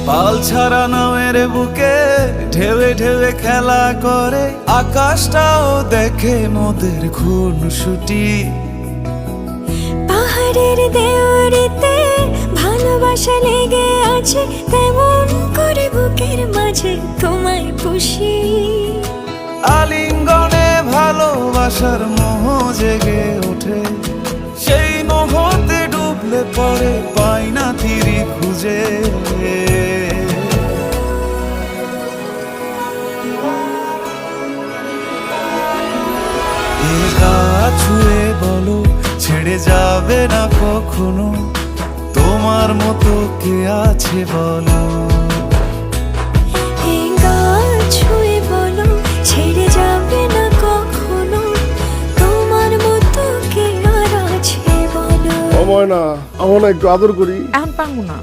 পাল ছাড়া নামের বুকে ঢেউে ঢেউে খেলা করে, আকাশটাও দেখে মোদের খুনসুটি। পাহাড়ের দেওয়ারিতে ভালোবাসা লেগে আছে, তেমন করে বুকের মাঝে তোমায় পুষি। আলিঙ্গনে ভালোবাসার মোহ জেগে ওঠে, সেই মোহতে ডুবলে পরে পাই না তীরে খুঁজে। এ গা ছুঁয়ে বলো ছেড়ে যাবে না কখনো, তোমার মতো কে আছে বলো। এই গা ছুঁয়ে বলো ছেড়ে যাবে না কখনো, তোমার মতো কে আর আছে বলো। ও ময়না, আমার না একটু আদর করি। এখন পারবো না।